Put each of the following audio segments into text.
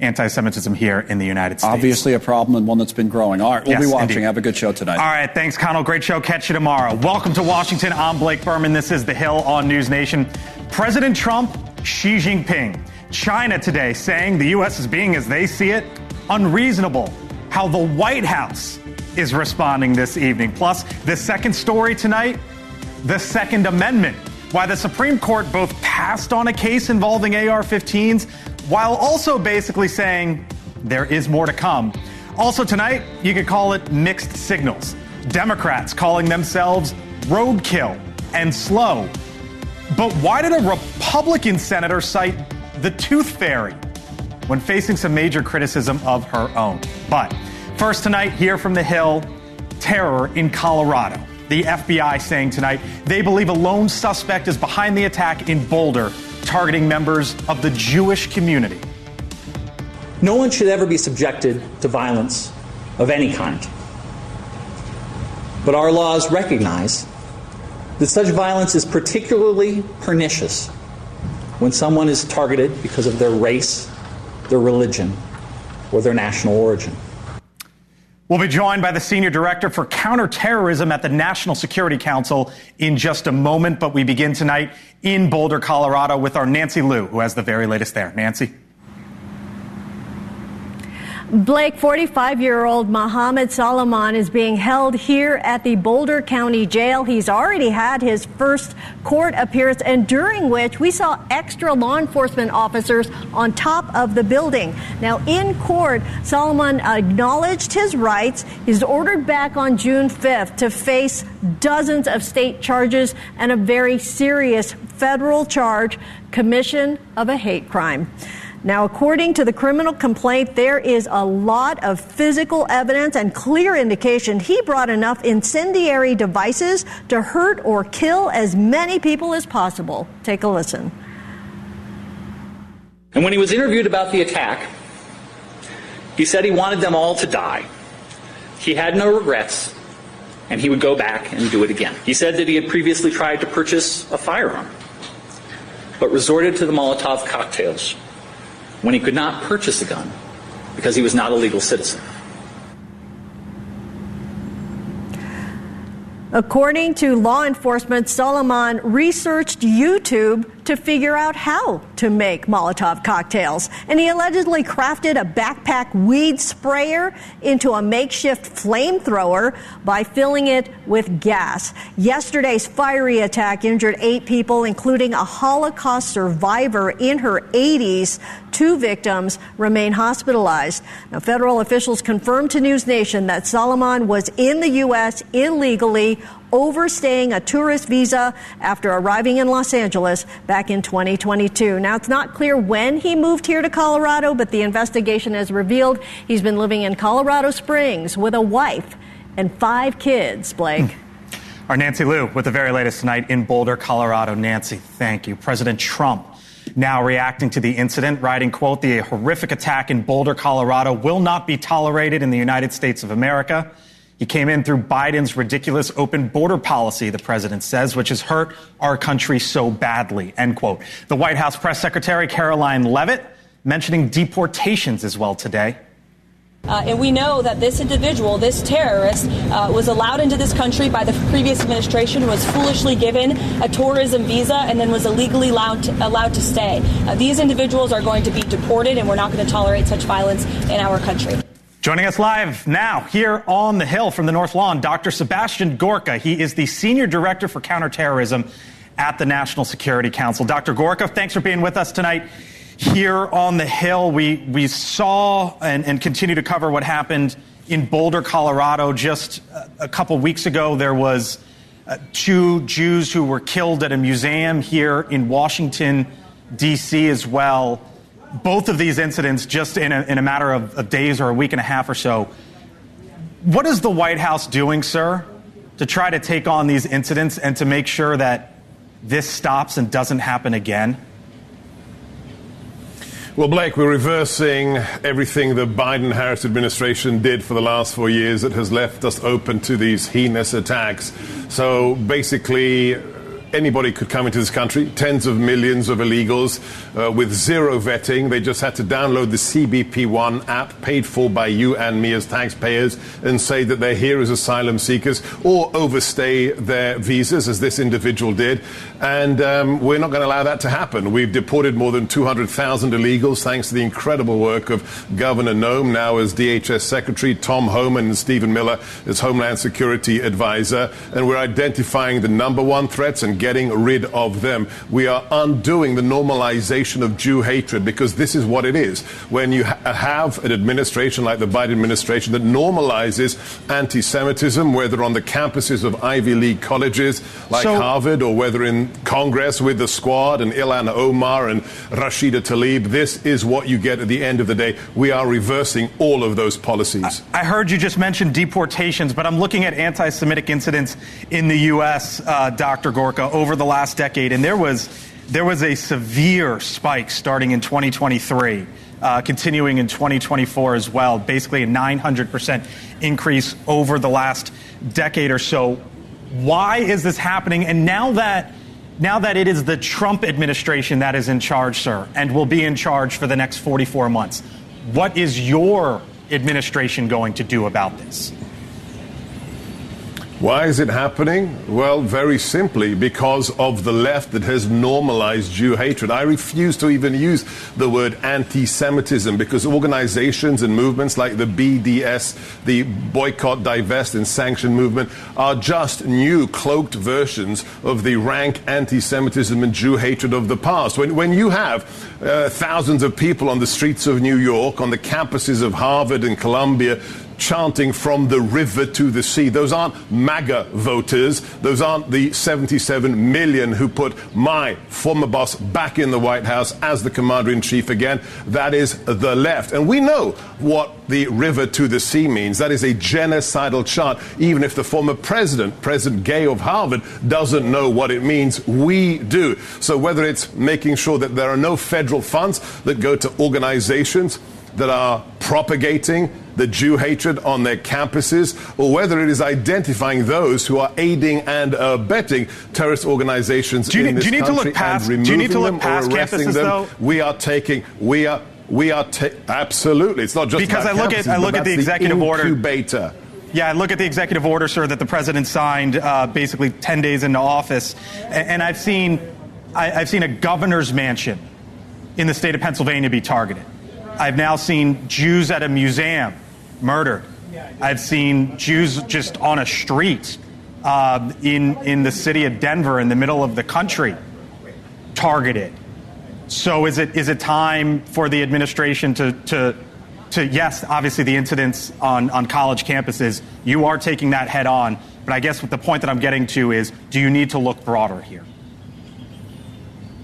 anti-Semitism here in the United States. Obviously a problem and one that's been growing. All right, we'll be watching. Indeed. Have a good show tonight. All right, thanks, Connell. Great show. Catch you tomorrow. Welcome to Washington. I'm Blake Berman. This is The Hill on NewsNation. President Trump, Xi Jinping. China today saying the U.S. is being, as they see it, unreasonable. How the White House is responding this evening. Plus, the second story tonight, the Second Amendment. Why the Supreme Court both passed on a case involving AR-15s while also basically saying there is more to come. Also tonight, you could call it mixed signals. Democrats calling themselves roadkill and slow. But why did a Republican senator cite the tooth fairy when facing some major criticism of her own? But first tonight, here from the Hill, terror in Colorado. The FBI saying tonight they believe a lone suspect is behind the attack in Boulder, targeting members of the Jewish community. No one should ever be subjected to violence of any kind. But our laws recognize that such violence is particularly pernicious when someone is targeted because of their race, their religion, or their national origin. We'll be joined by the Senior Director for Counterterrorism at the National Security Council in just a moment, but we begin tonight in Boulder, Colorado with our Nancy Liu, who has the very latest there. Nancy? Blake, 45-year-old Mohammed Solomon is being held here at the Boulder County Jail. He's already had his first court appearance, and during which we saw extra law enforcement officers on top of the building. Now, in court, Solomon acknowledged his rights. He's ordered back on June 5th to face dozens of state charges and a very serious federal charge, commission of a hate crime. Now, according to the criminal complaint, there is a lot of physical evidence and clear indication he brought enough incendiary devices to hurt or kill as many people as possible. Take a listen. And when he was interviewed about the attack, he said he wanted them all to die. He had no regrets, and he would go back and do it again. He said that he had previously tried to purchase a firearm, but resorted to the Molotov cocktails when he could not purchase a gun because he was not a legal citizen. According to law enforcement, Solomon researched YouTube to figure out how to make Molotov cocktails. And he allegedly crafted a backpack weed sprayer into a makeshift flamethrower by filling it with gas. Yesterday's fiery attack injured 8 people, including a Holocaust survivor in her 80s. 2 victims remain hospitalized. Now, federal officials confirmed to NewsNation that Solomon was in the U.S. illegally, overstaying a tourist visa after arriving in Los Angeles back in 2022. Now, it's not clear when he moved here to Colorado, but the investigation has revealed he's been living in Colorado Springs with a wife and 5 kids, Blake. Our Nancy Liu with the very latest tonight in Boulder, Colorado. Nancy, thank you. President Trump now reacting to the incident, writing, quote, "The horrific attack in Boulder, Colorado will not be tolerated in the United States of America. He came in through Biden's ridiculous open border policy, the president says, which has hurt our country so badly," end quote. The White House press secretary, Caroline Leavitt, mentioning deportations as well today. And we know that this individual, this terrorist, was allowed into this country by the previous administration, who was foolishly given a tourism visa and then was illegally allowed to stay. These individuals are going to be deported, and we're not going to tolerate such violence in our country. Joining us live now here on the Hill from the North Lawn, Dr. Sebastian Gorka. He is the Senior Director for Counterterrorism at the National Security Council. Dr. Gorka, thanks for being with us tonight. Here on the Hill, we saw and continue to cover what happened in Boulder, Colorado. Just a couple weeks ago, there was 2 Jews who were killed at a museum here in Washington, D.C. as well. Both of these incidents just in a matter of days or a week and a half or so. What is the White House doing, sir, to try to take on these incidents and to make sure that this stops and doesn't happen again? Well, Blake, we're reversing everything the Biden-Harris administration did for the last 4 years that has left us open to these heinous attacks. So basically, anybody could come into this country, tens of millions of illegals with zero vetting. They just had to download the CBP1 app paid for by you and me as taxpayers and say that they're here as asylum seekers or overstay their visas, as this individual did. And we're not going to allow that to happen. We've deported more than 200,000 illegals thanks to the incredible work of Governor Noem, now as DHS Secretary, Tom Homan and Stephen Miller as Homeland Security Advisor. And we're identifying the number one threats and getting rid of them. We are undoing the normalization of Jew hatred, because this is what it is. When you have an administration like the Biden administration that normalizes anti-Semitism, whether on the campuses of Ivy League colleges like Harvard, or whether in Congress with the Squad and Ilhan Omar and Rashida Tlaib, this is what you get at the end of the day. We are reversing all of those policies. I heard you just mention deportations, but I'm looking at anti-Semitic incidents in the U.S., Dr. Gorka, over the last decade, and there was a severe spike starting in 2023, continuing in 2024 as well, basically a 900% increase over the last decade or so. Why is this happening? And now that it is the Trump administration that is in charge, sir, and will be in charge for the next 44 months, what is your administration going to do about this? Why is it happening? Well, very simply, because of the left that has normalized Jew hatred. I refuse to even use the word anti-Semitism, because organizations and movements like the BDS, the Boycott, Divest and Sanction movement, are just new cloaked versions of the rank anti-Semitism and Jew hatred of the past. When you have thousands of people on the streets of New York, on the campuses of Harvard and Columbia, chanting from the river to the sea. Those aren't MAGA voters. Those aren't the 77 million who put my former boss back in the White House as the commander-in-chief again. That is the left. And we know what the river to the sea means. That is a genocidal chant. Even if the former President Gay of Harvard, doesn't know what it means, we do. So whether it's making sure that there are no federal funds that go to organizations that are propagating the Jew hatred on their campuses, or whether it is identifying those who are aiding and abetting terrorist organizations in this country and removing them or arresting them. We are taking, absolutely. It's not just because I look at the executive order. Yeah, I look at the executive order, sir, that the president signed basically 10 days into office, and I've seen a governor's mansion in the state of Pennsylvania be targeted. I've now seen Jews at a museum murdered. I've seen Jews just on a street in the city of Denver, in the middle of the country, targeted. So is it time for the administration to yes, obviously the incidents on college campuses, you are taking that head on, but I guess what the point that I'm getting to is, do you need to look broader here?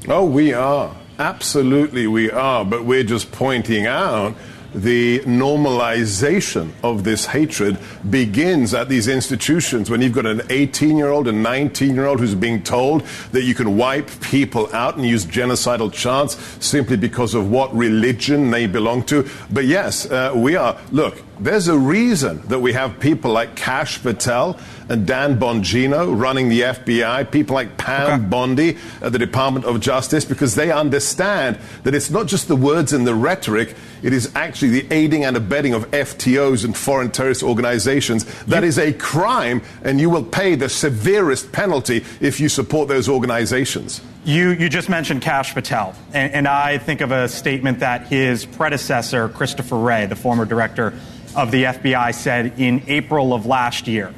Oh, we are. Absolutely we are, but we're just pointing out the normalization of this hatred begins at these institutions. When you've got an 18-year-old and 19-year-old who's being told that you can wipe people out and use genocidal chants simply because of what religion they belong to. But yes, we are. Look, there's a reason that we have people like Kash Patel and Dan Bongino running the FBI, people like Pam Bondi at the Department of Justice, because they understand that it's not just the words and the rhetoric, it is actually the aiding and abetting of FTOs and foreign terrorist organizations. That is a crime, and you will pay the severest penalty if you support those organizations. You just mentioned Kash Patel, and I think of a statement that his predecessor, Christopher Wray, the former director of the FBI, said in April of last year.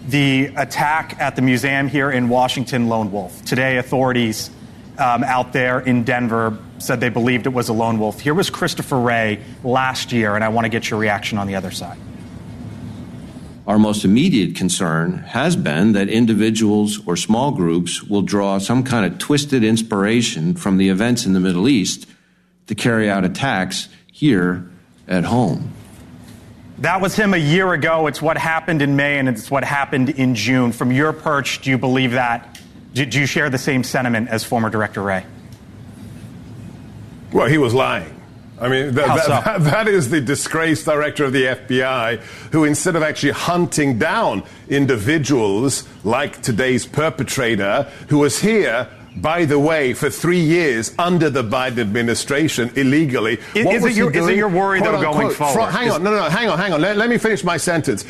The attack at the museum here in Washington, lone wolf. Today, authorities out there in Denver said they believed it was a lone wolf. Here was Christopher Wray last year, and I want to get your reaction on the other side. Our most immediate concern has been that individuals or small groups will draw some kind of twisted inspiration from the events in the Middle East to carry out attacks here at home. That was him a year ago. It's what happened in May, and it's what happened in June. From your perch, do you believe that? Do you share the same sentiment as former Director Wray? Well, he was lying. I mean, that is the disgraced director of the FBI who, instead of actually hunting down individuals like today's perpetrator, who was here, by the way, for 3 years under the Biden administration illegally. Is it your worry, though, going forward? Hang on. Let me finish my sentence.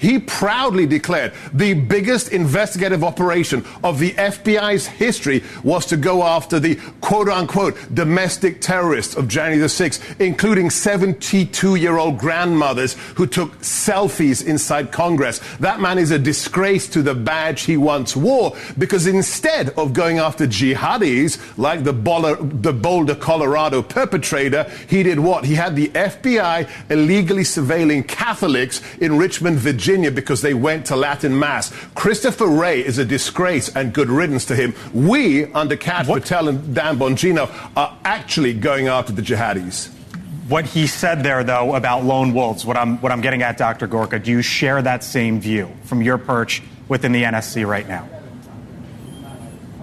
He proudly declared the biggest investigative operation of the FBI's history was to go after the quote-unquote domestic terrorists of January the 6th, including 72-year-old grandmothers who took selfies inside Congress. That man is a disgrace to the badge he once wore, because instead of going after jihadis like the Boulder, Colorado perpetrator, he did what? He had the FBI illegally surveilling Catholics in Richmond, Virginia, because they went to Latin Mass. Christopher Wray is a disgrace, and good riddance to him. We, under Kat Patel and Dan Bongino, are actually going after the jihadis. What he said there, though, about lone wolves, what I'm getting at, Dr. Gorka, do you share that same view from your perch within the NSC right now?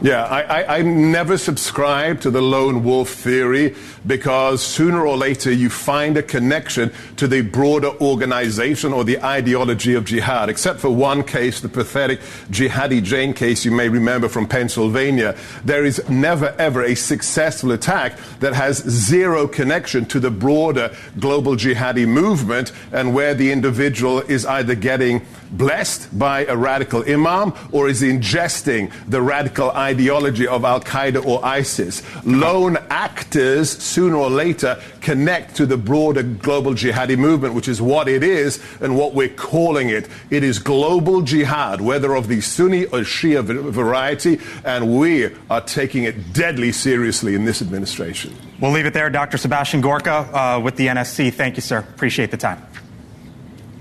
Yeah, I never subscribe to the lone wolf theory, because sooner or later you find a connection to the broader organization or the ideology of jihad, except for one case, the pathetic Jihadi Jane case you may remember from Pennsylvania. There is never, ever a successful attack that has zero connection to the broader global jihadi movement, and where the individual is either getting blessed by a radical imam or is ingesting the radical ideology of Al-Qaeda or ISIS. Lone actors, sooner or later, connect to the broader global jihadi movement, which is what it is and what we're calling it. It is global jihad, whether of the Sunni or Shia variety, and we are taking it deadly seriously in this administration. We'll leave it there. Dr. Sebastian Gorka with the NSC. Thank you, sir. Appreciate the time.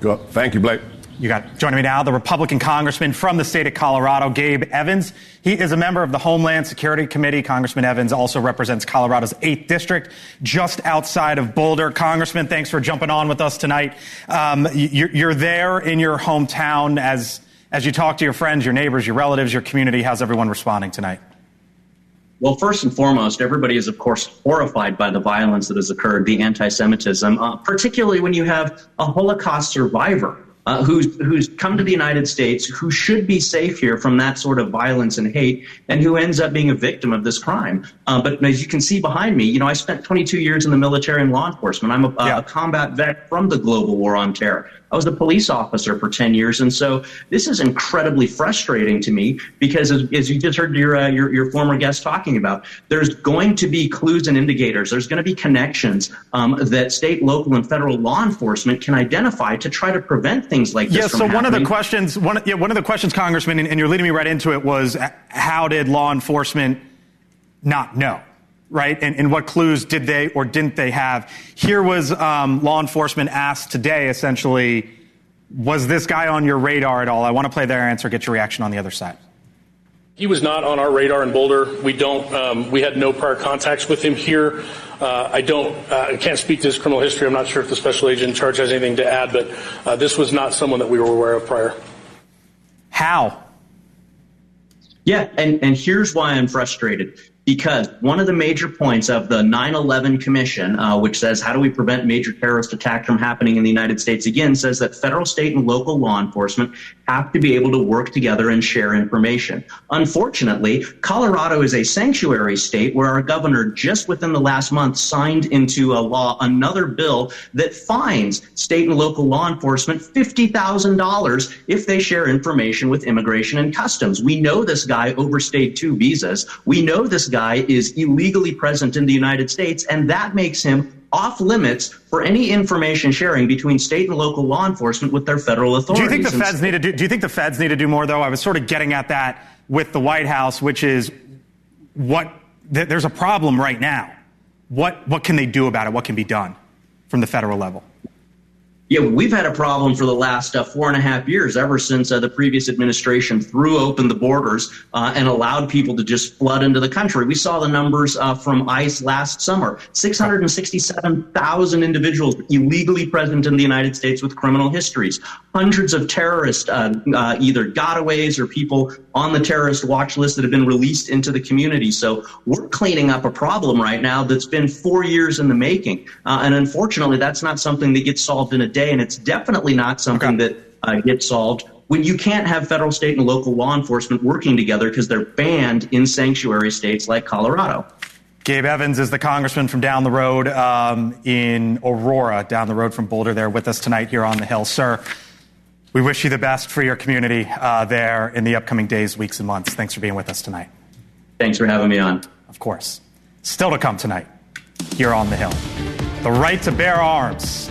Good. Thank you, Blake. You got joining me now, the Republican congressman from the state of Colorado, Gabe Evans. He is a member of the Homeland Security Committee. Congressman Evans also represents Colorado's 8th district, just outside of Boulder. Congressman, thanks for jumping on with us tonight. You're there in your hometown as you talk to your friends, your neighbors, your relatives, your community. How's everyone responding tonight? Well, first and foremost, everybody is, of course, horrified by the violence that has occurred, the anti-Semitism, particularly when you have a Holocaust survivor who's come to the United States, who should be safe here from that sort of violence and hate, and who ends up being a victim of this crime. But as you can see behind me, I spent 22 years in the military and law enforcement. I'm a combat vet from the global war on terror. I was a police officer for 10 years. And so this is incredibly frustrating to me, because as you just heard your former guest talking about, there's going to be clues and indicators. There's going to be connections that state, local, and federal law enforcement can identify to try to prevent things like this from happening. One of the questions, Congressman, and you're leading me right into it, was how did law enforcement not know? Right? And what clues did they or didn't they have? Here was law enforcement asked today, essentially, was this guy on your radar at all? I want to play their answer, get your reaction on the other side. He was not on our radar in Boulder. We had no prior contacts with him here. I can't speak to his criminal history. I'm not sure if the special agent in charge has anything to add, but this was not someone that we were aware of prior. How? Yeah, and here's why I'm frustrated. Because one of the major points of the 9/11 Commission, which says how do we prevent major terrorist attacks from happening in the United States, again, says that federal, state, and local law enforcement have to be able to work together and share information. Unfortunately, Colorado is a sanctuary state where our governor just within the last month signed into law another bill that fines state and local law enforcement $50,000 if they share information with Immigration and Customs. We know this guy overstayed 2 visas. We know this guy is illegally present in the United States, and that makes him off limits for any information sharing between state and local law enforcement with their federal authorities. Do you think the feds need to do more, though? I was sort of getting at that with the White House, which is there's a problem right now. What can they do about it? What can be done from the federal level? Yeah, we've had a problem for the last 4.5 years, ever since the previous administration threw open the borders and allowed people to just flood into the country. We saw the numbers from ICE last summer, 667,000 individuals illegally present in the United States with criminal histories. Hundreds of terrorists, either gotaways or people on the terrorist watch list that have been released into the community. So we're cleaning up a problem right now that's been 4 years in the making. And unfortunately, that's not something that gets solved in a day. And it's definitely not something that gets solved when you can't have federal, state, and local law enforcement working together because they're banned in sanctuary states like Colorado. Gabe Evans is the congressman from down the road in Aurora, down the road from Boulder, there with us tonight here on the Hill. Sir, we wish you the best for your community there in the upcoming days, weeks, and months. Thanks for being with us tonight. Thanks for having me on. Of course. Still to come tonight here on the Hill. The right to bear arms.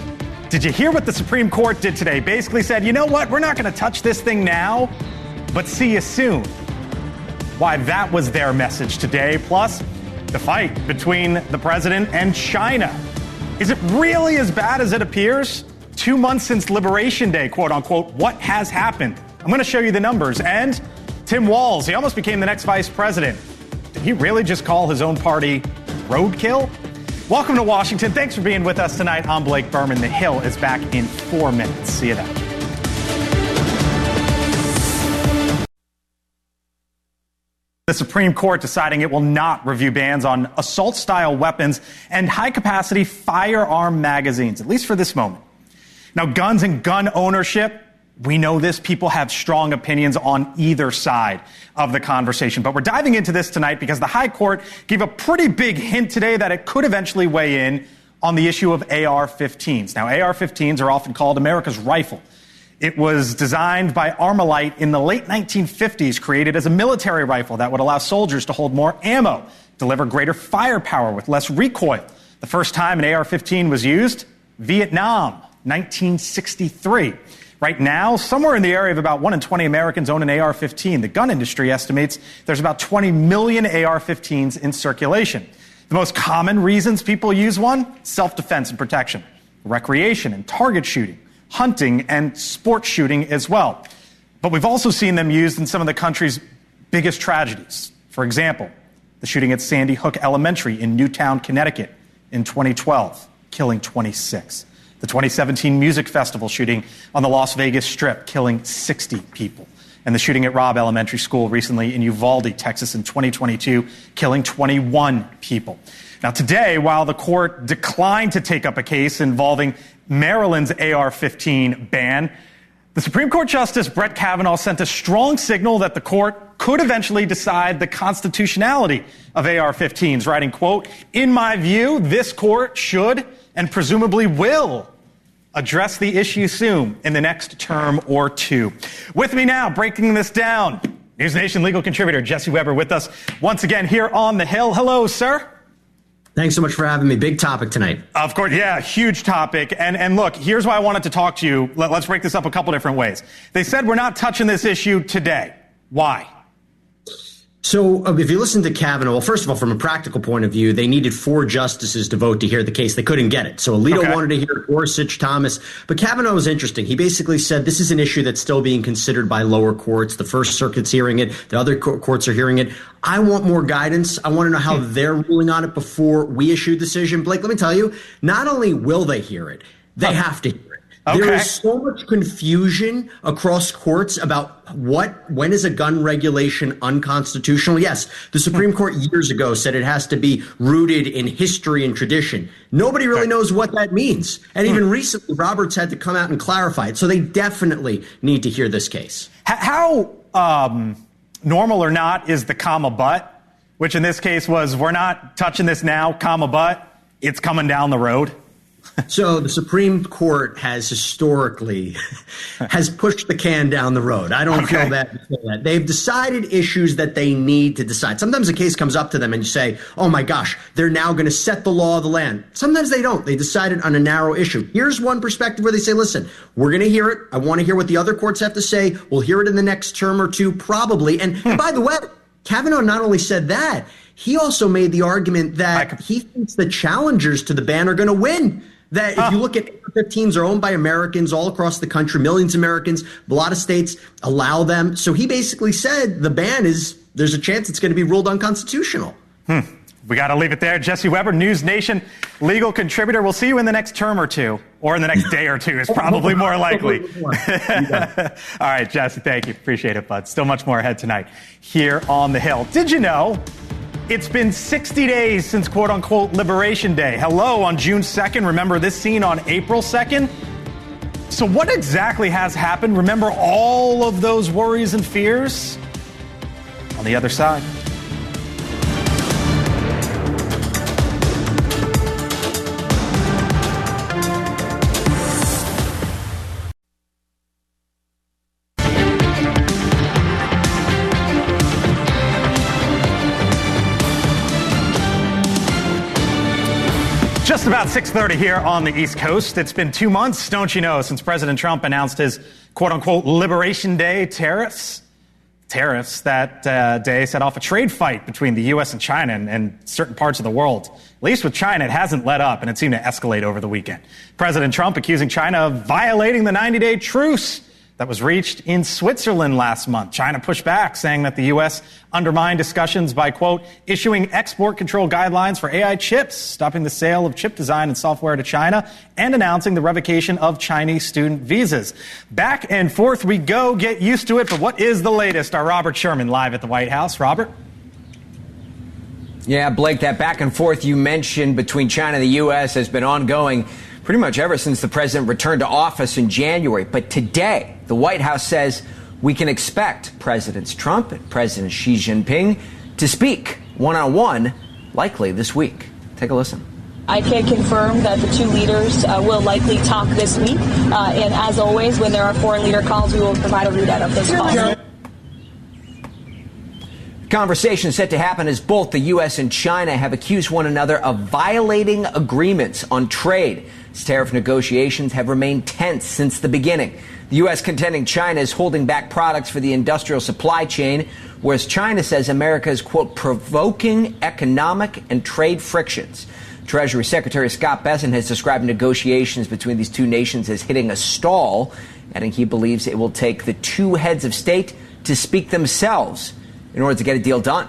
Did you hear what the Supreme Court did today? Basically said, you know what, we're not going to touch this thing now, but see you soon. Why, that was their message today. Plus, the fight between the president and China. Is it really as bad as it appears? 2 months since Liberation Day, quote unquote, what has happened? I'm going to show you the numbers. And Tim Walz, he almost became the next vice president. Did he really just call his own party roadkill? Welcome to Washington. Thanks for being with us tonight. I'm Blake Berman. The Hill is back in 4 minutes. See you then. The Supreme Court deciding it will not review bans on assault-style weapons and high-capacity firearm magazines, at least for this moment. Now, guns and gun ownership, we know this. People have strong opinions on either side of the conversation. But we're diving into this tonight because the High Court gave a pretty big hint today that it could eventually weigh in on the issue of AR-15s. Now, AR-15s are often called America's rifle. It was designed by Armalite in the late 1950s, created as a military rifle that would allow soldiers to hold more ammo, deliver greater firepower with less recoil. The first time an AR-15 was used, Vietnam, 1963. Right now, somewhere in the area of about 1 in 20 Americans own an AR-15. The gun industry estimates there's about 20 million AR-15s in circulation. The most common reasons people use one, self-defense and protection, recreation and target shooting, hunting and sports shooting as well. But we've also seen them used in some of the country's biggest tragedies. For example, the shooting at Sandy Hook Elementary in Newtown, Connecticut in 2012, killing 26. The 2017 music festival shooting on the Las Vegas Strip, killing 60 people. And the shooting at Robb Elementary School recently in Uvalde, Texas in 2022, killing 21 people. Now today, while the court declined to take up a case involving Maryland's AR-15 ban, the Supreme Court Justice Brett Kavanaugh sent a strong signal that the court could eventually decide the constitutionality of AR-15s, writing, quote, "In my view, this court should and presumably will address the issue soon in the next term or two." With me now, breaking this down, NewsNation legal contributor Jesse Weber with us once again here on the Hill. Hello, sir. Thanks so much for having me. Big topic tonight. Of course, yeah, huge topic. And look, here's why I wanted to talk to you. Let's break this up a couple different ways. They said we're not touching this issue today. Why? So if you listen to Kavanaugh, well, first of all, from a practical point of view, they needed 4 justices to vote to hear the case. They couldn't get it. So Alito wanted to hear it, Gorsuch, Thomas. But Kavanaugh was interesting. He basically said this is an issue that's still being considered by lower courts. The First Circuit's hearing it. The other courts are hearing it. I want more guidance. I want to know how they're ruling on it before we issue a decision. Blake, let me tell you, not only will they hear it, they have to hear it. Okay. There is so much confusion across courts about when is a gun regulation unconstitutional? Yes, the Supreme Court years ago said it has to be rooted in history and tradition. Nobody really knows what that means. And even recently, Roberts had to come out and clarify it. So they definitely need to hear this case. How normal or not is the comma but, which in this case was we're not touching this now, comma but, it's coming down the road? So the Supreme Court has historically has pushed the can down the road. I don't feel that. They've decided issues that they need to decide. Sometimes a case comes up to them and you say, oh my gosh, they're now going to set the law of the land. Sometimes they don't. They decided on a narrow issue. Here's one perspective where they say, listen, we're going to hear it. I want to hear what the other courts have to say. We'll hear it in the next term or two, probably. And by the way, Kavanaugh not only said that, he also made the argument that he thinks the challengers to the ban are going to win. That if you look at AR-15s are owned by Americans all across the country, millions of Americans, a lot of states allow them. So he basically said the ban is, there's a chance it's going to be ruled unconstitutional. We got to leave it there. Jesse Weber, NewsNation legal contributor. We'll see you in the next term or two, or in the next day or two is probably more likely. All right, Jesse, thank you. Appreciate it, bud. Still much more ahead tonight here on The Hill. Did you know it's been 60 days since quote-unquote Liberation Day? Hello on June 2nd. Remember this scene on April 2nd? So what exactly has happened? Remember all of those worries and fears? On the other side. Just about 6:30 here on the East Coast. It's been 2 months, don't you know, since President Trump announced his quote-unquote Liberation Day tariffs. Tariffs that day set off a trade fight between the U.S. and China and certain parts of the world. At least with China, it hasn't let up, and it seemed to escalate over the weekend. President Trump accusing China of violating the 90-day truce that was reached in Switzerland last month. China pushed back, saying that the U.S. undermined discussions by, quote, issuing export control guidelines for AI chips, stopping the sale of chip design and software to China, and announcing the revocation of Chinese student visas. Back and forth we go. Get used to it. But what is the latest? Our Robert Sherman live at the White House. Robert? Yeah, Blake, that back and forth you mentioned between China and the U.S. has been ongoing pretty much ever since the president returned to office in January. But today, the White House says we can expect Presidents Trump and President Xi Jinping to speak one-on-one, likely this week. Take a listen. I can confirm that the two leaders will likely talk this week. And as always, when there are foreign leader calls, we will provide a readout of those calls. Conversation set to happen as both the U.S. and China have accused one another of violating agreements on trade. As tariff negotiations have remained tense since the beginning. The U.S. contending China is holding back products for the industrial supply chain, whereas China says America is, quote, provoking economic and trade frictions. Treasury Secretary Scott Bessent has described negotiations between these two nations as hitting a stall, adding he believes it will take the two heads of state to speak themselves in order to get a deal done.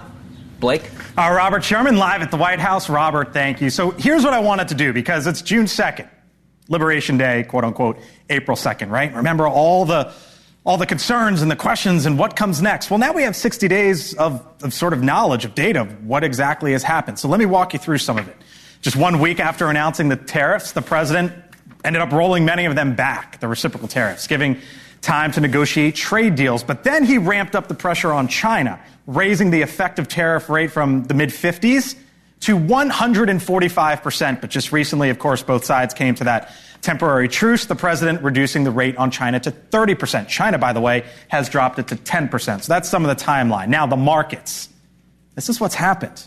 Blake? Robert Sherman live at the White House. Robert, thank you. So here's what I wanted to do, because it's June 2nd, Liberation Day, quote unquote, April 2nd, right? Remember all the concerns and the questions and what comes next. Well, now we have 60 days of sort of knowledge, of data, of what exactly has happened. So let me walk you through some of it. Just 1 week after announcing the tariffs, the president ended up rolling many of them back, the reciprocal tariffs, giving time to negotiate trade deals. But then he ramped up the pressure on China, raising the effective tariff rate from the mid-50s to 145%. But just recently, of course, both sides came to that temporary truce, the president reducing the rate on China to 30%. China, by the way, has dropped it to 10%. So that's some of the timeline. Now, the markets. This is what's happened.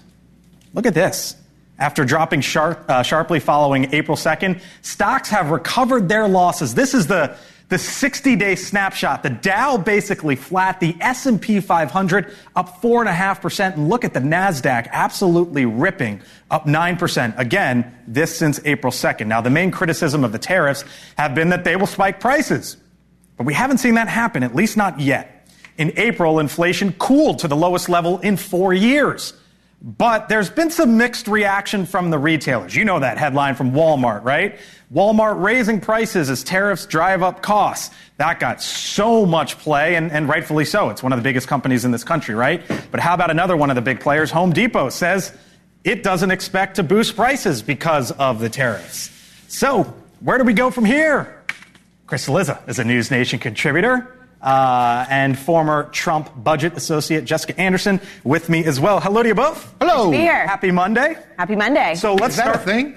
Look at this. After dropping sharply following April 2nd, stocks have recovered their losses. This is the 60-day snapshot. The Dow basically flat, the S&P 500 up 4.5%, and look at the NASDAQ absolutely ripping, up 9%. Again, this since April 2nd. Now, the main criticism of the tariffs have been that they will spike prices, but we haven't seen that happen, at least not yet. In April, inflation cooled to the lowest level in 4 years. But there's been some mixed reaction from the retailers. You know that headline from Walmart, right? Walmart raising prices as tariffs drive up costs. That got so much play, and rightfully so. It's one of the biggest companies in this country, right? But how about another one of the big players? Home Depot says it doesn't expect to boost prices because of the tariffs. So where do we go from here? Chris Lizza is a NewsNation contributor. And former Trump budget associate Jessica Anderson with me as well. Hello to you both. Hello. Nice to be here. Happy Monday. Happy Monday. So let's start. Is that a thing?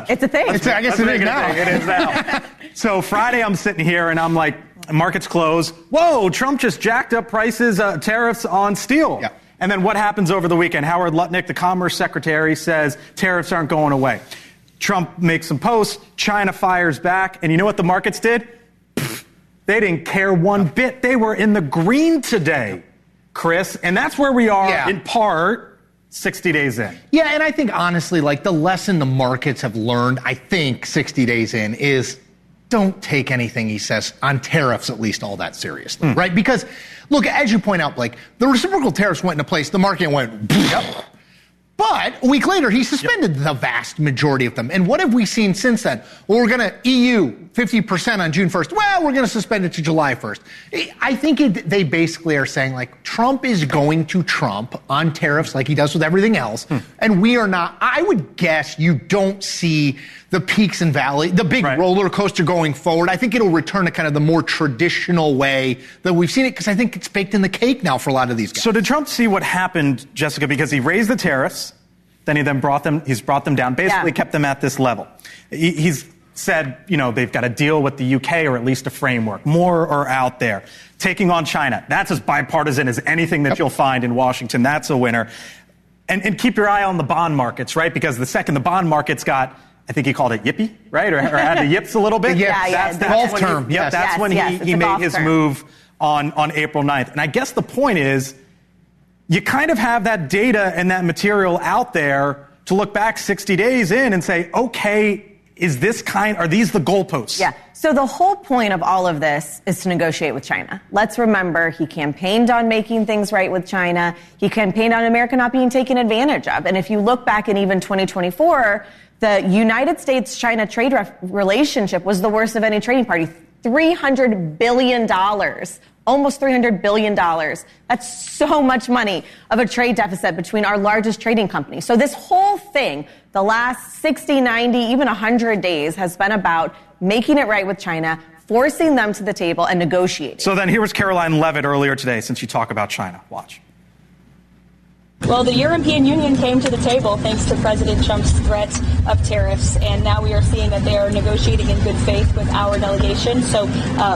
It's a thing. I guess it is now. It is now. So Friday I'm sitting here and I'm like, markets close. Whoa, Trump just jacked up prices, tariffs on steel. Yeah. And then what happens over the weekend? Howard Lutnick, the Commerce Secretary, says tariffs aren't going away. Trump makes some posts. China fires back. And you know what the markets did? They didn't care one bit. They were in the green today, Chris. And that's where we are in part 60 days in. Yeah, and I think honestly, like the lesson the markets have learned, I think 60 days in, is don't take anything he says on tariffs at least all that seriously, right? Because look, as you point out, Blake, the reciprocal tariffs went into place. The market went, yep. But a week later, he suspended the vast majority of them. And what have we seen since then? Well, we're going to EU 50% on June 1st. Well, we're going to suspend it to July 1st. I think they basically are saying, like, Trump is going to Trump on tariffs like he does with everything else. And we are not. I would guess you don't see the peaks and valleys, the big roller coaster going forward. I think it'll return to kind of the more traditional way that we've seen it, because I think it's baked in the cake now for a lot of these guys. So did Trump see what happened, Jessica? Because he raised the tariffs, then he's brought them down, basically kept them at this level. He's said, they've got to deal with the UK, or at least a framework. More are out there. Taking on China, that's as bipartisan as anything that you'll find in Washington. That's a winner. And keep your eye on the bond markets, right? Because the second the bond markets got, I think he called it yippy, right? Or had the yips a little bit. That's the golf term. That's when he made his move on April 9th. And I guess the point is, you kind of have that data and that material out there to look back 60 days in and say, okay, are these the goalposts? Yeah. So the whole point of all of this is to negotiate with China. Let's remember, he campaigned on making things right with China. He campaigned on America not being taken advantage of. And if you look back in even 2024, the United States-China trade relationship was the worst of any trading party. $300 billion. Almost $300 billion. That's so much money of a trade deficit between our largest trading companies. So this whole thing, the last 60, 90, even 100 days has been about making it right with China, forcing them to the table and negotiating. So then here was Caroline Leavitt earlier today, since you talk about China. Watch. Well, the European Union came to the table thanks to President Trump's threat of tariffs, and now we are seeing that they are negotiating in good faith with our delegation. So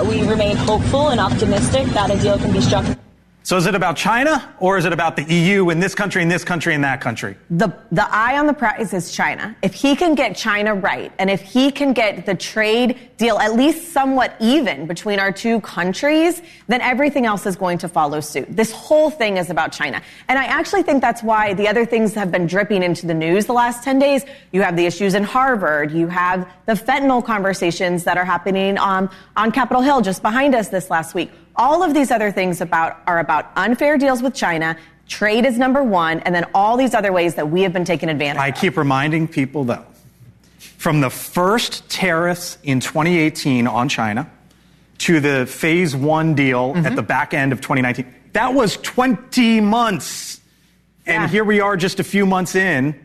we remain hopeful and optimistic that a deal can be struck. So is it about China, or is it about the EU and this country and this country and that country? The eye on the prize is China. If he can get China right, and if he can get the trade deal at least somewhat even between our two countries, then everything else is going to follow suit. This whole thing is about China. And I actually think that's why the other things have been dripping into the news the last 10 days. You have the issues in Harvard. You have the fentanyl conversations that are happening on Capitol Hill just behind us this last week. All of these other things are about unfair deals with China. Trade is number one, and then all these other ways that we have been taken advantage of. I keep reminding people, though, from the first tariffs in 2018 on China to the phase one deal at the back end of 2019, that was 20 months. And here we are just a few months in,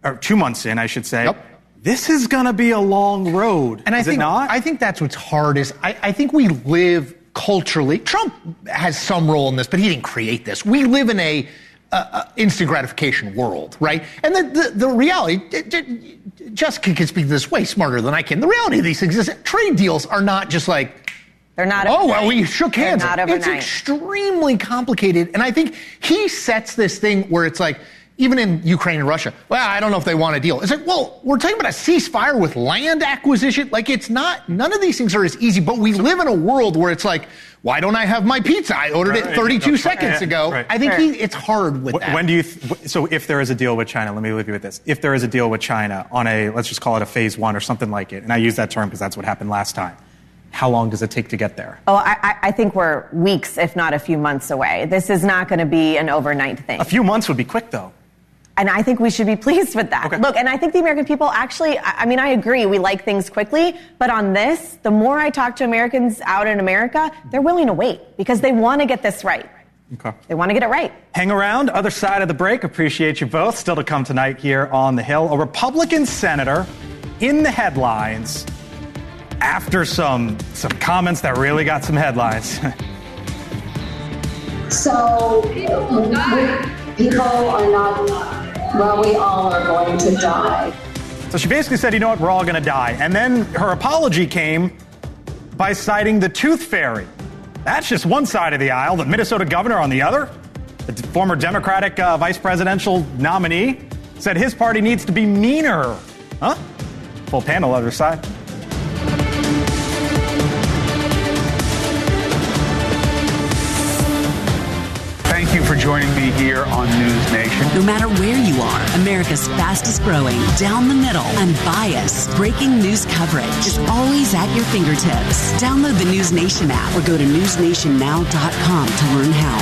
or 2 months in, I should say. This is going to be a long road, and is it not? I think that's what's hard is I think we live culturally. Trump has some role in this, but he didn't create this. We live in a instant gratification world, right? And the reality, Jessica can speak this way smarter than I can. The reality of these things is that trade deals are not just like, they're not. Oh, well, we shook hands. They're not overnight. It's extremely complicated. And I think he sets this thing where it's like, even in Ukraine and Russia, well, I don't know if they want a deal. It's like, well, we're talking about a ceasefire with land acquisition. Like, it's not, none of these things are as easy, but we live in a world where it's like, why don't I have my pizza? I ordered it 32 seconds ago. I think it's hard with that. When do you, so if there is a deal with China, let me leave you with this. If there is a deal with China on a, let's just call it a phase one or something like it, and I use that term because that's what happened last time, how long does it take to get there? Oh, I think we're weeks, if not a few months away. This is not going to be an overnight thing. A few months would be quick, though. And I think we should be pleased with that. Okay. Look, and I think the American people actually, I mean, I agree, we like things quickly, but on this, the more I talk to Americans out in America, they're willing to wait because they want to get this right. Okay. They want to get it right. Hang around, other side of the break. Appreciate you both. Still to come tonight here on the Hill. A Republican senator in the headlines after some comments that really got some headlines. So, people are not, well, we all are going to die. So she basically said, you know what, we're all going to die. And then her apology came by citing the tooth fairy. That's just one side of the aisle. The Minnesota governor on the other, the former Democratic vice presidential nominee, said his party needs to be meaner. Huh? Full panel, other side. Thank you for joining me here on NewsNation. No matter where you are, America's fastest growing, down the middle, unbiased, breaking news coverage is always at your fingertips. Download the NewsNation app or go to newsnationnow.com to learn how.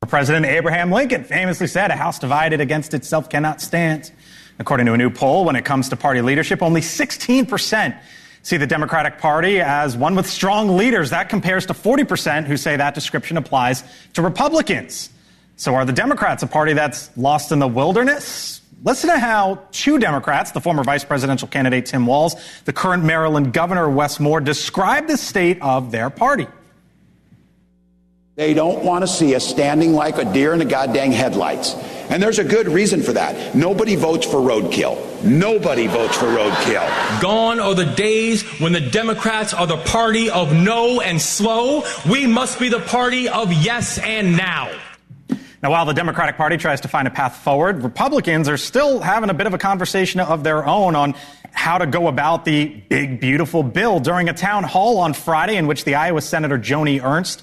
President Abraham Lincoln famously said, "A house divided against itself cannot stand." According to a new poll, when it comes to party leadership, only 16% see the Democratic Party as one with strong leaders. That compares to 40% who say that description applies to Republicans. So are the Democrats a party that's lost in the wilderness? Listen to how two Democrats, the former vice presidential candidate Tim Walz, the current Maryland governor Wes Moore, describe the state of their party. They don't want to see us standing like a deer in the goddamn headlights. And there's a good reason for that. Nobody votes for roadkill. Nobody votes for roadkill. Gone are the days when the Democrats are the party of no and slow. We must be the party of yes and now. Now, while the Democratic Party tries to find a path forward, Republicans are still having a bit of a conversation of their own on how to go about the big, beautiful bill. During a town hall on Friday in which the Iowa Senator Joni Ernst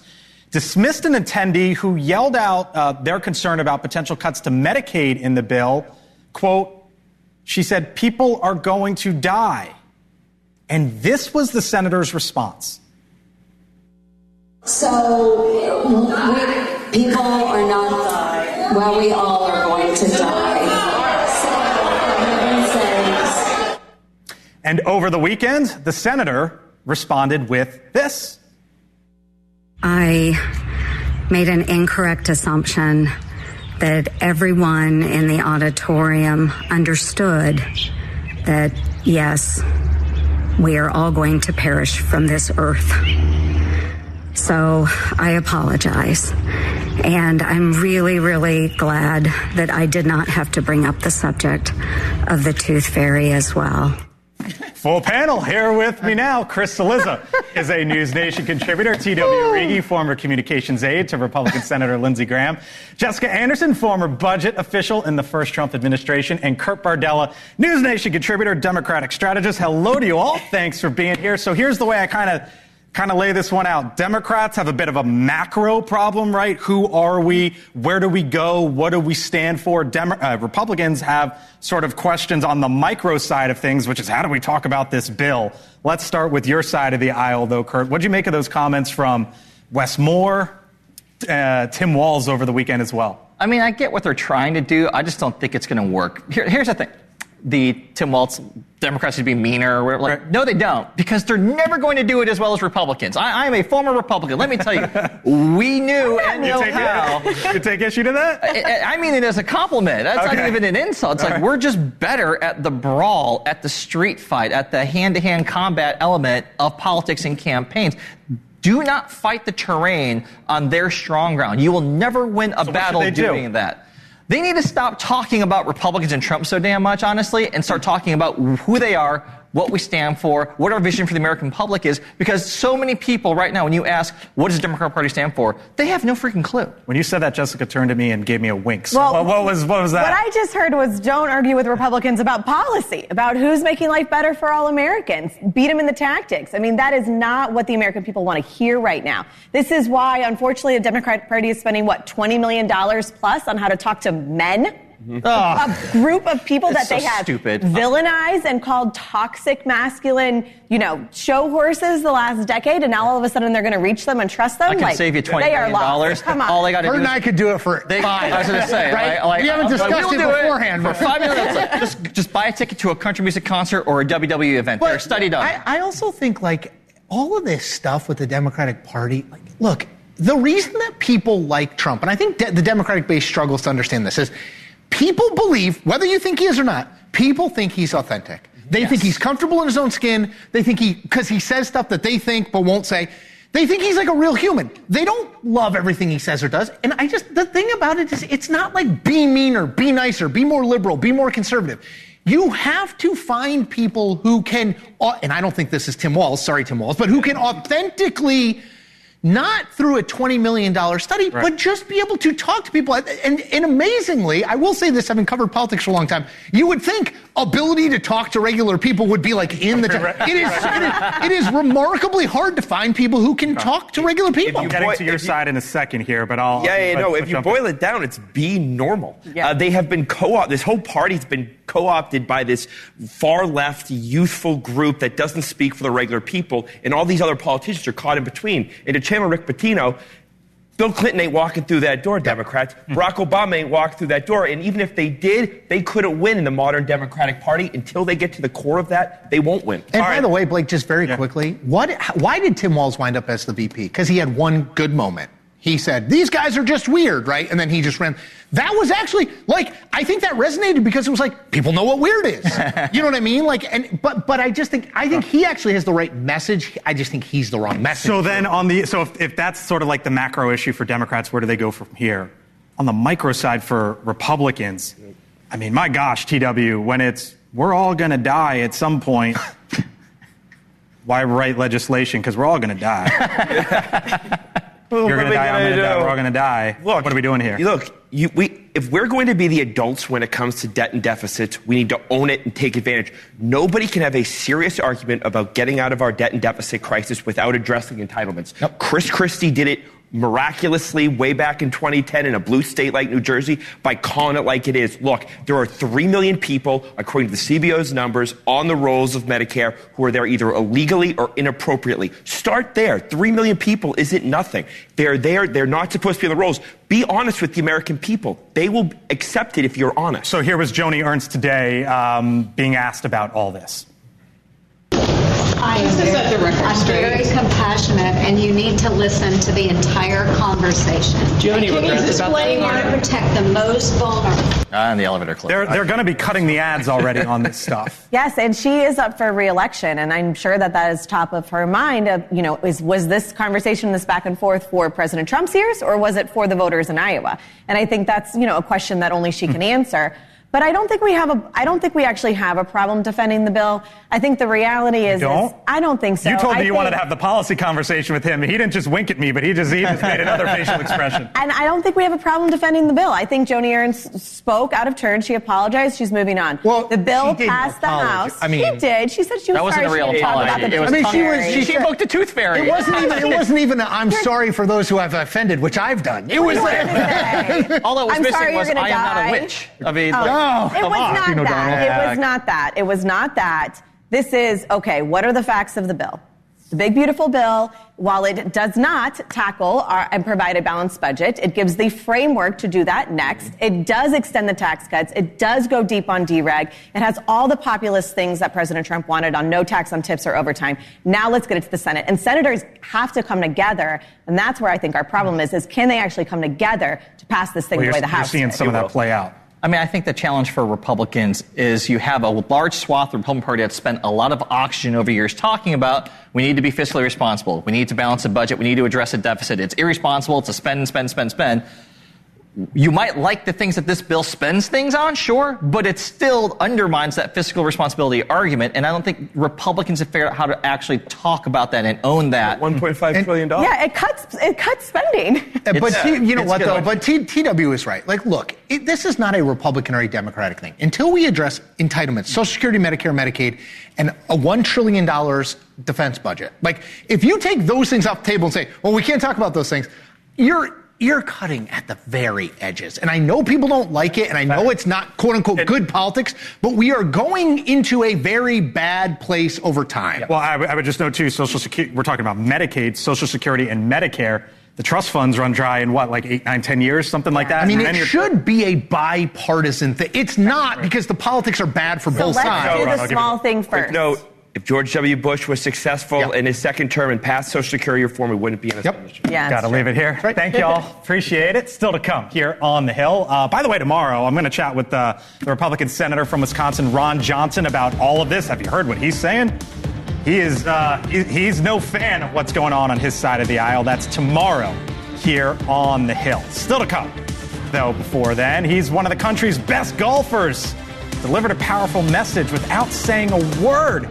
dismissed an attendee who yelled out their concern about potential cuts to Medicaid in the bill. Quote, she said, "People are going to die." And this was the senator's response. So, people are not, well, we all are going to die. And over the weekend, the senator responded with this. I made an incorrect assumption that everyone in the auditorium understood that, yes, we are all going to perish from this earth. So I apologize. And I'm really, really glad that I did not have to bring up the subject of the tooth fairy as well. Full panel here with me now. Chris Cillizza is a NewsNation contributor. T.W. Riggi, former communications aide to Republican Senator Lindsey Graham. Jessica Anderson, former budget official in the first Trump administration. And Kurt Bardella, NewsNation contributor, Democratic strategist. Hello to you all. Thanks for being here. So here's the way I kind of lay this one out. Democrats have a bit of a macro problem, right? Who are we? Where do we go? What do we stand for? Republicans have sort of questions on the micro side of things, which is how do we talk about this bill? Let's start with your side of the aisle, though, Kurt. What did you make of those comments from Wes Moore, Tim Walz over the weekend as well? I mean, I get what they're trying to do. I just don't think it's going to work. Here's the thing. The Tim Walz Democrats should be meaner or whatever. Like, right. No, they don't, because they're never going to do it as well as Republicans. I am a former Republican. Let me tell you, we knew and know how. You take issue to that? I mean it as a compliment. That's okay. Not even an insult. It's like we're just better at the brawl, at the street fight, at the hand-to-hand combat element of politics and campaigns. Do not fight the terrain on their strong ground. You will never win a battle doing that. They need to stop talking about Republicans and Trump so damn much, honestly, and start talking about who they are, what we stand for, what our vision for the American public is, because so many people right now, when you ask, what does the Democratic Party stand for, they have no freaking clue. When you said that, Jessica turned to me and gave me a wink. So what was that? What I just heard was don't argue with Republicans about policy, about who's making life better for all Americans. Beat them in the tactics. I mean, that is not what the American people want to hear right now. This is why, unfortunately, the Democratic Party is spending, $20 million plus on how to talk to men? A group of people that they have villainized and called toxic masculine, show horses the last decade, and now all of a sudden they're going to reach them and trust them. I can save you $20 million. Come on. All they got to do and I could do it for $5. I was going to say, right? We haven't discussed it beforehand. For $5 million, just buy a ticket to a country music concert or a WWE event. They're studied on. I also think all of this stuff with the Democratic Party. Look, the reason that people like Trump, and I think the Democratic base struggles to understand this, is people believe, whether you think he is or not, people think he's authentic. They think he's comfortable in his own skin. They think because he says stuff that they think but won't say, they think he's like a real human. They don't love everything he says or does. And the thing about it is, it's not like be meaner, be nicer, be more liberal, be more conservative. You have to find people who can, and I don't think this is Tim Walz, sorry Tim Walz, but who can authentically, not through a $20 million study, right, but just be able to talk to people. And amazingly, I will say this, having covered politics for a long time, you would think ability to talk to regular people would be in the... It is remarkably hard to find people who can talk to regular people. I'm getting to your side in a second here, but I'll... if you boil it down, it's be normal. Yeah. They have been this whole party's been co-opted by this far-left, youthful group that doesn't speak for the regular people, and all these other politicians are caught in between. And to channel Rick Pitino, Bill Clinton ain't walking through that door, Democrats. Barack Obama ain't walking through that door. And even if they did, they couldn't win in the modern Democratic Party. Until they get to the core of that, they won't win. And by the way, Blake, just very quickly, why did Tim Walz wind up as the VP? Because he had one good moment. He said, these guys are just weird, right? And then he just ran. That was actually, I think that resonated because it was like, people know what weird is. You know what I mean? But I think he actually has the right message. I just think he's the wrong message. So then if that's sort of like the macro issue for Democrats, where do they go from here? On the micro side for Republicans, I mean, my gosh, TW, when it's, we're all going to die at some point, why write legislation? Because we're all going to die. You're going to die, I'm going to die, we're all going to die. Look, what are we doing here? Look, if we're going to be the adults when it comes to debt and deficits, we need to own it and take advantage. Nobody can have a serious argument about getting out of our debt and deficit crisis without addressing entitlements. Yep. Chris Christie did it miraculously way back in 2010 in a blue state like New Jersey by calling it like it is. Look, there are 3 million people, according to the CBO's numbers, on the rolls of Medicare who are there either illegally or inappropriately. Start there. 3 million people isn't nothing. They're there. They're not supposed to be on the rolls. Be honest with the American people. They will accept it if you're honest. So here was Joni Ernst today being asked about all this. I'm very compassionate, and you need to listen to the entire conversation. Do you have any regrets about that? We want to protect the most vulnerable. And the elevator clip. They're going to be cutting the ads already on this stuff. Yes, and she is up for re-election, and I'm sure that is top of her mind. Was this conversation, this back and forth for President Trump's ears, or was it for the voters in Iowa? And I think that's a question that only she can answer. But I don't think we actually have a problem defending the bill. I think the reality is I don't think so. You told me you wanted to have the policy conversation with him. He didn't just wink at me, but he just made another facial expression. And I don't think we have a problem defending the bill. I think Joni Ernst spoke out of turn. She apologized. She's moving on. Well, the bill passed the House. I mean, she did. She said she was sorry. That wasn't a real apology. She invoked a tooth fairy. It wasn't even I'm sorry for those who have offended, which I've done. It was all that was missing was I am not a witch. I mean, it was not that. It was not that. This is, okay, what are the facts of the bill? The big, beautiful bill, while it does not tackle and provide a balanced budget, it gives the framework to do that next. It does extend the tax cuts. It does go deep on dereg. It has all the populist things that President Trump wanted on no tax on tips or overtime. Now let's get it to the Senate. And senators have to come together, and that's where I think our problem is can they actually come together to pass this thing the way the House did? You're seeing some of that play out. I mean, I think the challenge for Republicans is you have a large swath of the Republican Party that's spent a lot of oxygen over years talking about we need to be fiscally responsible. We need to balance the budget. We need to address a deficit. It's irresponsible. It's a spend. You might like the things that this bill spends things on, sure, but it still undermines that fiscal responsibility argument. And I don't think Republicans have figured out how to actually talk about that and own that. $1.5 trillion. Yeah, it cuts spending. But you know what, though? But TW is right. Look, this is not a Republican or a Democratic thing. Until we address entitlements, Social Security, Medicare, Medicaid, and a $1 trillion defense budget. If you take those things off the table and say, well, we can't talk about those things, you're cutting at the very edges. And I know people don't like it, and I know it's not, quote-unquote, good politics, but we are going into a very bad place over time. Well, I would just note, too, Social Security, we're talking about Medicaid, Social Security, and Medicare. The trust funds run dry in 8, 9, 10 years, something like that? I mean, it should be a bipartisan thing. It's not, because the politics are bad for both sides. Let's do the small thing first. No. If George W. Bush was successful in his second term and passed Social Security reform, we wouldn't be in this position. Yeah, got to leave it here. Thank you all. Appreciate it. Still to come here on the Hill. By the way, tomorrow I'm going to chat with the Republican senator from Wisconsin, Ron Johnson, about all of this. Have you heard what he's saying? He is he's no fan of what's going on his side of the aisle. That's tomorrow here on the Hill. Still to come, though. Before then, he's one of the country's best golfers. Delivered a powerful message without saying a word.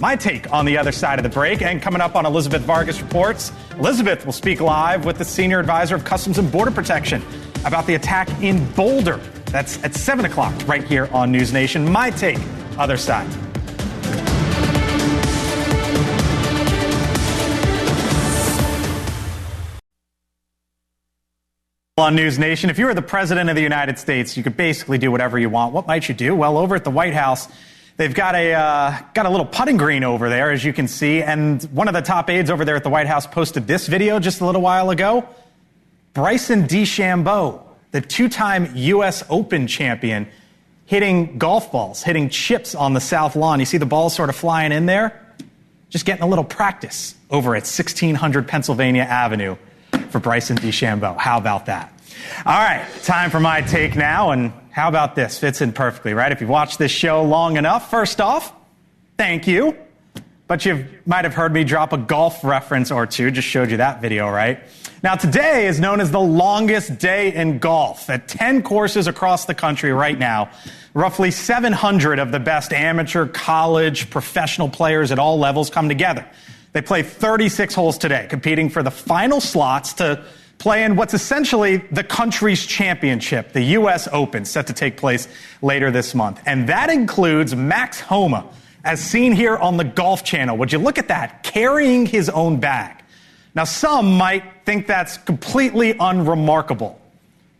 My take on the other side of the break, and coming up on Elizabeth Vargas Reports, Elizabeth will speak live with the Senior Advisor of Customs and Border Protection about the attack in Boulder. That's at 7 o'clock right here on NewsNation. My take, other side. On NewsNation, if you were the President of the United States, you could basically do whatever you want. What might you do? Well, over at the White House, they've got a little putting green over there, as you can see, and one of the top aides over there at the White House posted this video just a little while ago. Bryson DeChambeau, the two-time U.S. Open champion, hitting golf balls, hitting chips on the south lawn. You see the balls sort of flying in there? Just getting a little practice over at 1600 Pennsylvania Avenue for Bryson DeChambeau. How about that? All right, time for my take now, and how about this? Fits in perfectly, right? If you've watched this show long enough, first off, thank you. But you might have heard me drop a golf reference or two. Just showed you that video, right? Now, today is known as the longest day in golf. At 10 courses across the country right now, roughly 700 of the best amateur, college, professional players at all levels come together. They play 36 holes today, competing for the final slots to play in what's essentially the country's championship, the U.S. Open, set to take place later this month. And that includes Max Homa, as seen here on the Golf Channel. Would you look at that, carrying his own bag? Now, some might think that's completely unremarkable.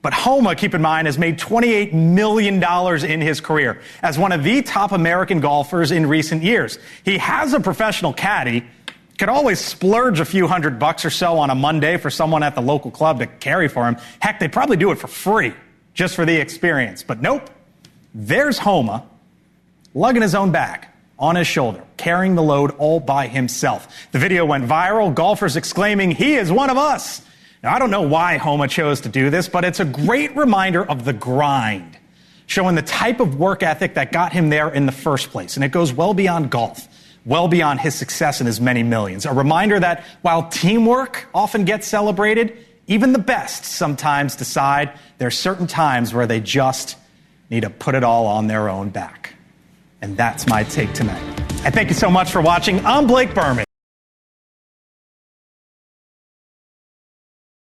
But Homa, keep in mind, has made $28 million in his career as one of the top American golfers in recent years. He has a professional caddy, could always splurge a few $100 or so on a Monday for someone at the local club to carry for him. Heck, they'd probably do it for free just for the experience. But nope, there's Homa lugging his own bag on his shoulder, carrying the load all by himself. The video went viral, golfers exclaiming, "He is one of us." Now, I don't know why Homa chose to do this, but it's a great reminder of the grind, showing the type of work ethic that got him there in the first place. And it goes well beyond golf, well beyond his success and his many millions. A reminder that while teamwork often gets celebrated, even the best sometimes decide there are certain times where they just need to put it all on their own back. And that's my take tonight. I thank you so much for watching. I'm Blake Berman.